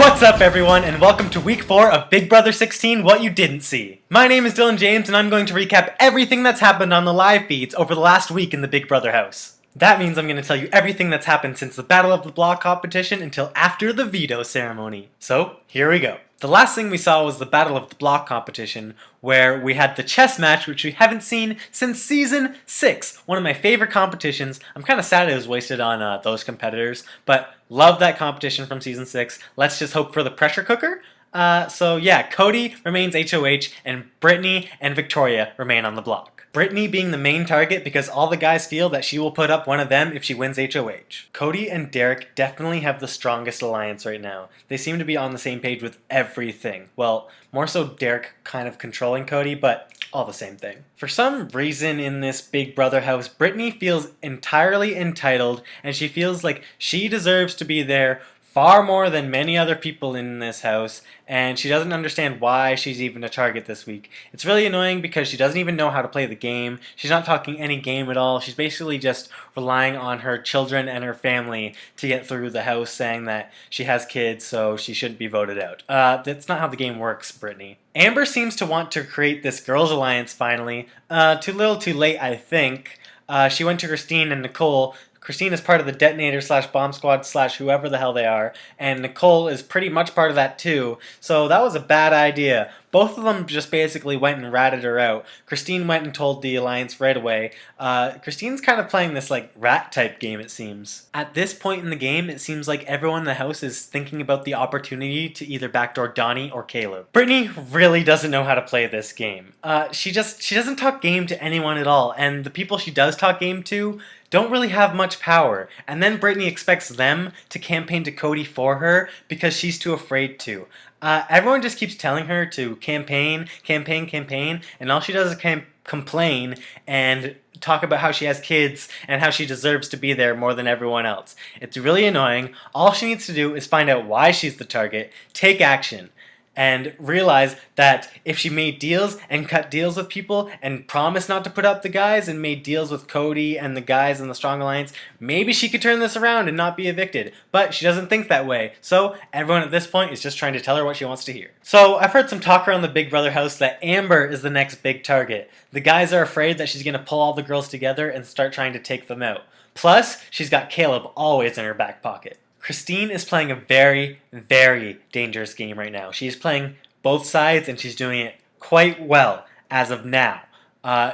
What's up everyone and welcome to week 4 of Big Brother 16 What You Didn't See. My name is Dylan James and I'm going to recap everything that's happened on the live feeds over the last week in the Big Brother house. That means I'm going to tell you everything that's happened since the Battle of the Block competition until after the veto ceremony. So, here we go. The last thing we saw was the Battle of the Block competition, where we had the chess match, which we haven't seen since Season 6. One of my favorite competitions. I'm kind of sad it was wasted on those competitors, but love that competition from Season 6. Let's just hope for the pressure cooker. So yeah, Cody remains HOH, and Britney and Victoria remain on the block. Britney being the main target because all the guys feel that she will put up one of them if she wins HOH. Cody and Derek definitely have the strongest alliance right now. They seem to be on the same page with everything. Well, more so Derek kind of controlling Cody, but all the same thing. For some reason in this Big Brother house, Britney feels entirely entitled and she feels like she deserves to be there far more than many other people in this house, and she doesn't understand why she's even a target this week. It's really annoying because she doesn't even know how to play the game. She's not talking any game at all. She's basically just relying on her children and her family to get through the house, saying that she has kids so she shouldn't be voted out. That's not how the game works, Britney. Amber seems to want to create this girls' alliance finally. Too little too late, I think. She went to Christine and Nicole. Christine is part of the detonator / bomb squad / whoever the hell they are, and Nicole is pretty much part of that too, so that was a bad idea. Both of them just basically went and ratted her out. Christine went and told the alliance right away. Christine's kind of playing this like rat type game, it seems. At this point in the game, it seems like everyone in the house is thinking about the opportunity to either backdoor Donnie or Caleb. Britney really doesn't know how to play this game. She doesn't talk game to anyone at all, and the people she does talk game to don't really have much power, and then Britney expects them to campaign to Cody for her because she's too afraid to. Everyone just keeps telling her to campaign, and all she does is complain and talk about how she has kids and how she deserves to be there more than everyone else. It's really annoying. All she needs to do is find out why she's the target, take action, and realize that if she made deals and cut deals with people and promised not to put up the guys and made deals with Cody and the guys in the Strong Alliance, maybe she could turn this around and not be evicted. But she doesn't think that way, so everyone at this point is just trying to tell her what she wants to hear. So I've heard some talk around the Big Brother house that Amber is the next big target. The guys are afraid that she's going to pull all the girls together and start trying to take them out. Plus, she's got Caleb always in her back pocket. Christine is playing a very, very dangerous game right now. She's playing both sides and she's doing it quite well as of now.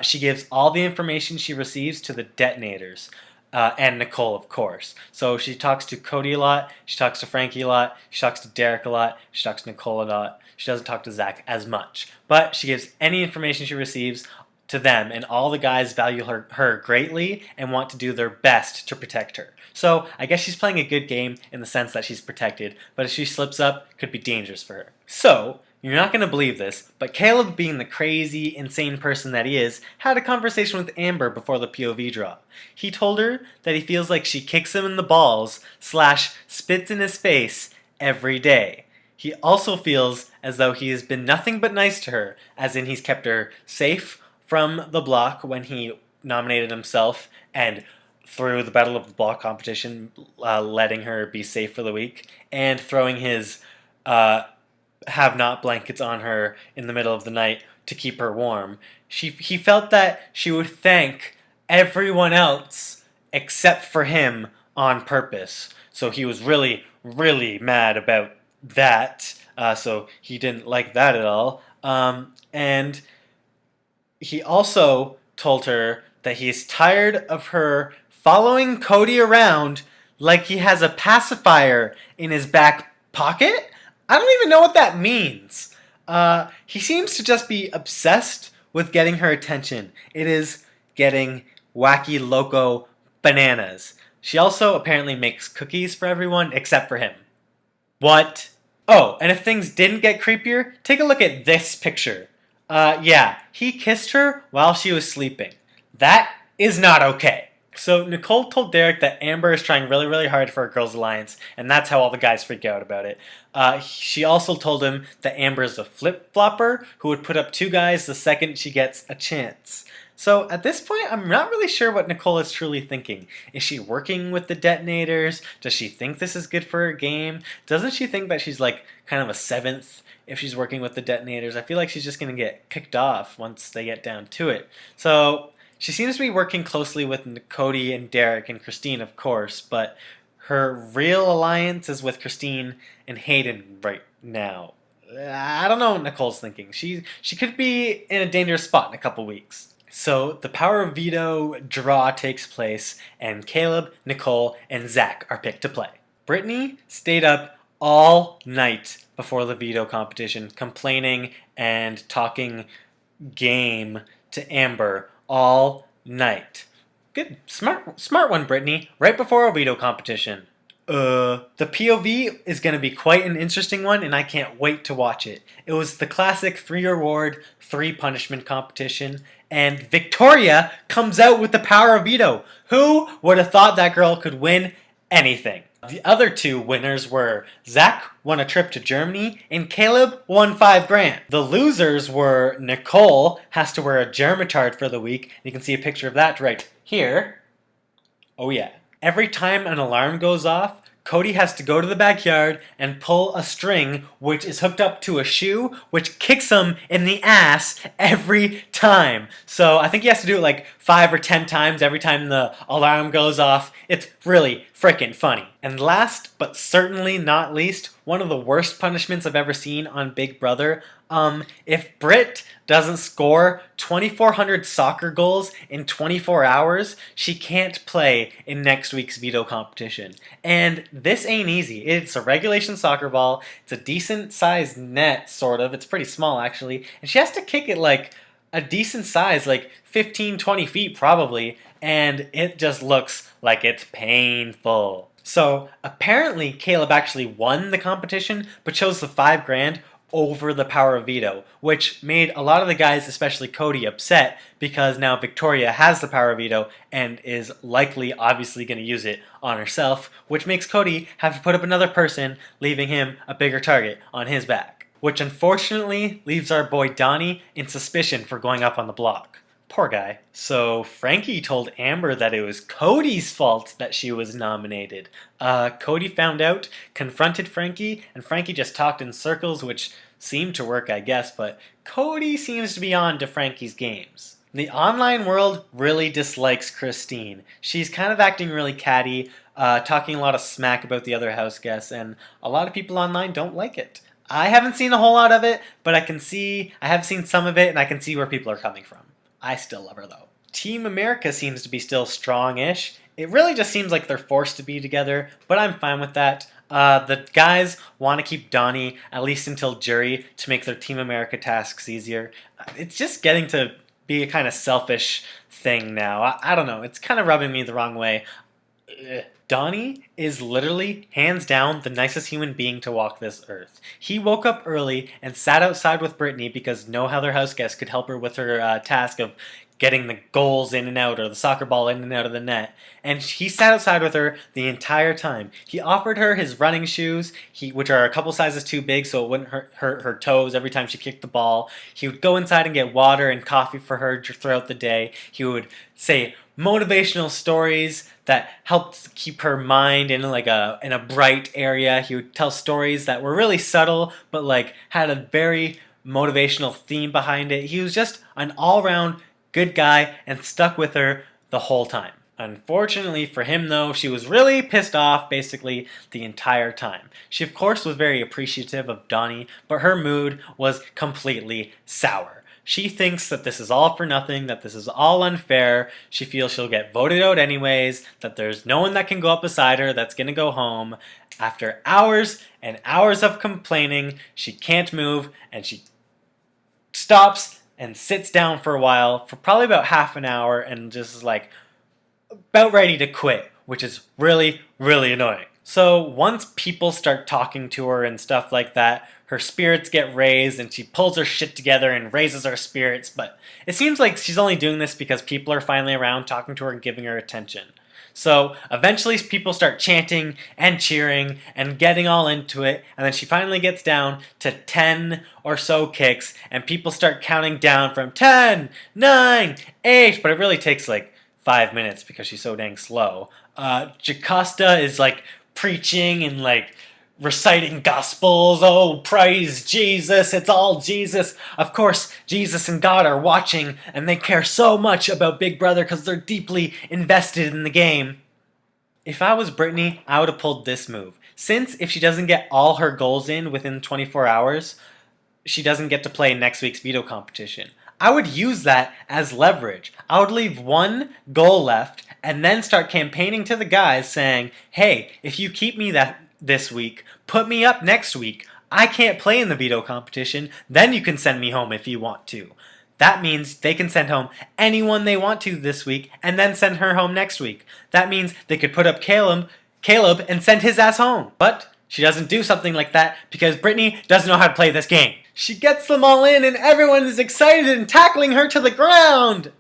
She gives all the information she receives to the detonators and Nicole, of course. So she talks to Cody a lot, she talks to Frankie a lot, she talks to Derek a lot, she talks to Nicole a lot. She doesn't talk to Zach as much. But she gives any information she receives to them, and all the guys value her greatly and want to do their best to protect her. So I guess she's playing a good game in the sense that she's protected, but if she slips up, it could be dangerous for her. So, you're not going to believe this, but Caleb, being the crazy, insane person that he is, had a conversation with Amber before the POV drop. He told her that he feels like she kicks him in the balls / spits in his face every day. He also feels as though he has been nothing but nice to her, as in he's kept her safe from the block when he nominated himself, and through the Battle of the Block competition, letting her be safe for the week, and throwing his have-not blankets on her in the middle of the night to keep her warm. He felt that she would thank everyone else except for him on purpose. So he was really, really mad about that. So he didn't like that at all. And he also told her that he's tired of her following Cody around like he has a pacifier in his back pocket? I don't even know what that means. He seems to just be obsessed with getting her attention. It is getting wacky loco bananas. She also apparently makes cookies for everyone except for him. What? Oh, and if things didn't get creepier, take a look at this picture. Yeah, he kissed her while she was sleeping. That is not okay. So Nicole told Derek that Amber is trying really, really hard for a girls' alliance, and that's how all the guys freak out about it. She also told him that Amber is a flip-flopper who would put up 2 guys the second she gets a chance. So at this point, I'm not really sure what Nicole is truly thinking. Is she working with the detonators? Does she think this is good for her game? Doesn't she think that she's like kind of a seventh if she's working with the detonators? I feel like she's just going to get kicked off once they get down to it. So she seems to be working closely with Cody and Derek and Christine, of course, but her real alliance is with Christine and Hayden right now. I don't know what Nicole's thinking. She could be in a dangerous spot in a couple weeks. So the power of veto draw takes place, and Caleb, Nicole, and Zach are picked to play. Britney stayed up all night before the veto competition, complaining and talking game to Amber all night. Good, smart one, Britney. Right before a veto competition. The POV is going to be quite an interesting one, and I can't wait to watch it. It was the classic 3 reward, 3 punishment competition, and Victoria comes out with the power of veto. Who would have thought that girl could win anything? The other 2 winners were Zach won a trip to Germany and Caleb won $5,000. The losers were Nicole has to wear a germatard for the week. You can see a picture of that right here. Oh yeah. Every time an alarm goes off, Cody has to go to the backyard and pull a string which is hooked up to a shoe which kicks him in the ass every time. So I think he has to do it like 5 or 10 times every time the alarm goes off. It's really freaking funny. And last but certainly not least, one of the worst punishments I've ever seen on Big Brother. If Britt doesn't score 2,400 soccer goals in 24 hours, she can't play in next week's veto competition. And this ain't easy. It's a regulation soccer ball. It's a decent sized net, sort of. It's pretty small, actually. And she has to kick it like a decent size, like 15, 20 feet probably. And it just looks like it's painful. So apparently Caleb actually won the competition, but chose the $5,000 over the power of veto, which made a lot of the guys, especially Cody, upset because now Victoria has the power of veto and is likely, obviously, going to use it on herself, which makes Cody have to put up another person, leaving him a bigger target on his back, which unfortunately leaves our boy Donnie in suspicion for going up on the block. Poor guy. So Frankie told Amber that it was Cody's fault that she was nominated. Cody found out, confronted Frankie, and Frankie just talked in circles, which seemed to work, I guess, but Cody seems to be on to Frankie's games. The online world really dislikes Christine. She's kind of acting really catty, talking a lot of smack about the other house guests, and a lot of people online don't like it. I haven't seen a whole lot of it, but I have seen some of it, and I can see where people are coming from. I still love her though. Team America seems to be still strong-ish. It really just seems like they're forced to be together, but I'm fine with that. The guys want to keep Donnie, at least until jury, to make their Team America tasks easier. It's just getting to be a kind of selfish thing now. I don't know. It's kind of rubbing me the wrong way. Donnie is literally, hands down, the nicest human being to walk this earth. He woke up early and sat outside with Britney because no other house guest could help her with her task of getting the goals in and out or the soccer ball in and out of the net. And he sat outside with her the entire time. He offered her his running shoes, which are a couple sizes too big so it wouldn't hurt her toes every time she kicked the ball. He would go inside and get water and coffee for her throughout the day. He would say motivational stories that helped keep her mind in a bright area. He would tell stories that were really subtle but like had a very motivational theme behind it. He was just an all-around good guy and stuck with her the whole time. Unfortunately for him though, she was really pissed off basically the entire time. She of course was very appreciative of Donnie, but her mood was completely sour. She thinks that this is all for nothing, that this is all unfair. She feels she'll get voted out anyways, that there's no one that can go up beside her that's gonna go home. After hours and hours of complaining, she can't move and she stops and sits down for a while, for probably about half an hour, and just is like about ready to quit, which is really, really annoying. So once people start talking to her and stuff like that, her spirits get raised and she pulls her shit together and raises her spirits, but it seems like she's only doing this because people are finally around talking to her and giving her attention. So eventually people start chanting and cheering and getting all into it, and then she finally gets down to 10 or so kicks, and people start counting down from 10, 9, 8, but it really takes like 5 minutes because she's so dang slow. Jocasta is like preaching and like reciting gospels. Oh, praise Jesus, it's all Jesus. Of course, Jesus and God are watching, and they care so much about Big Brother because they're deeply invested in the game. If I was Britney, I would have pulled this move. Since if she doesn't get all her goals in within 24 hours, she doesn't get to play next week's veto competition. I would use that as leverage. I would leave one goal left and then start campaigning to the guys saying, hey, if you keep me this week, put me up next week. I can't play in the veto competition, then you can send me home if you want to. That means they can send home anyone they want to this week and then send her home next week. That means they could put up Caleb and send his ass home. But she doesn't do something like that because Britney doesn't know how to play this game. She gets them all in and everyone is excited and tackling her to the ground.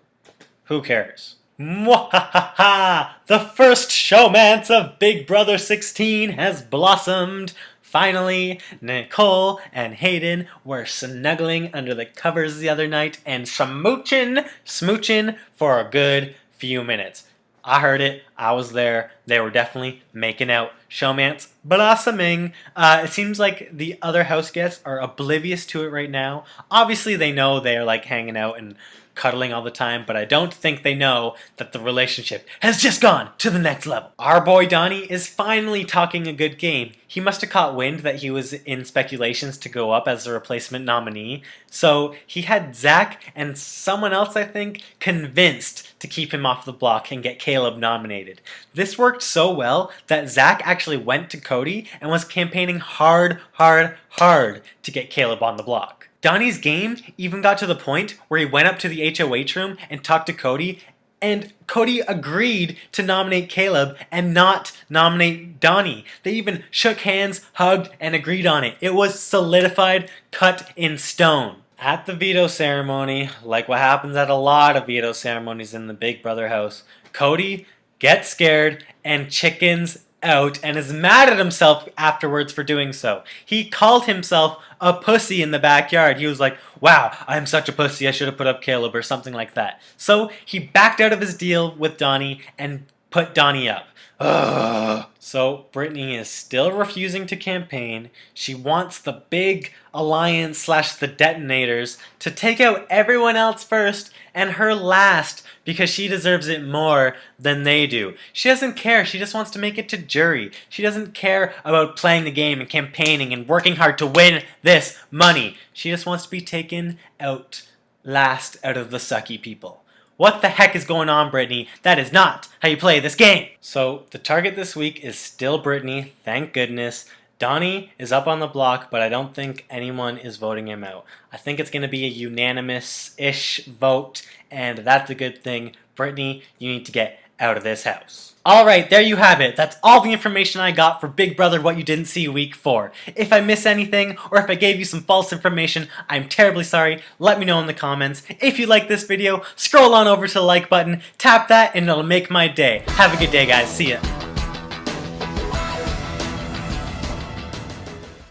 Who cares? Mwahaha! The first showmance of Big Brother 16 has blossomed. Finally, Nicole and Hayden were snuggling under the covers the other night and smooching for a good few minutes. I heard it. I was there. They were definitely making out. Showmance blossoming. It seems like the other house guests are oblivious to it right now. Obviously, they know they are like hanging out and cuddling all the time, but I don't think they know that the relationship has just gone to the next level. Our boy Donnie is finally talking a good game. He must have caught wind that he was in speculations to go up as a replacement nominee, so he had Zach and someone else, I think, convinced to keep him off the block and get Caleb nominated. This worked so well that Zach actually went to Cody and was campaigning hard to get Caleb on the block. Donnie's game even got to the point where he went up to the HOH room and talked to Cody, and Cody agreed to nominate Caleb and not nominate Donnie. They even shook hands, hugged, and agreed on it. It was solidified, cut in stone. At the veto ceremony, like what happens at a lot of veto ceremonies in the Big Brother house, Cody gets scared and chickens out and is mad at himself afterwards for doing so. He called himself a pussy in the backyard. He was like, wow, I'm such a pussy, I should have put up Caleb or something like that. So he backed out of his deal with Donnie and put Donnie up. Ugh. So Britney is still refusing to campaign. She wants the big alliance / the detonators to take out everyone else first and her last because she deserves it more than they do. She doesn't care. She just wants to make it to jury. She doesn't care about playing the game and campaigning and working hard to win this money. She just wants to be taken out last out of the sucky people. What the heck is going on, Britney? That is not how you play this game! So, the target this week is still Britney, thank goodness. Donnie is up on the block, but I don't think anyone is voting him out. I think it's going to be a unanimous-ish vote, and that's a good thing. Britney, you need to get out of this house. Alright, there you have it. That's all the information I got for Big Brother What You Didn't See Week 4. If I miss anything, or if I gave you some false information, I'm terribly sorry. Let me know in the comments. If you like this video, scroll on over to the like button, tap that, and it'll make my day. Have a good day, guys. See ya.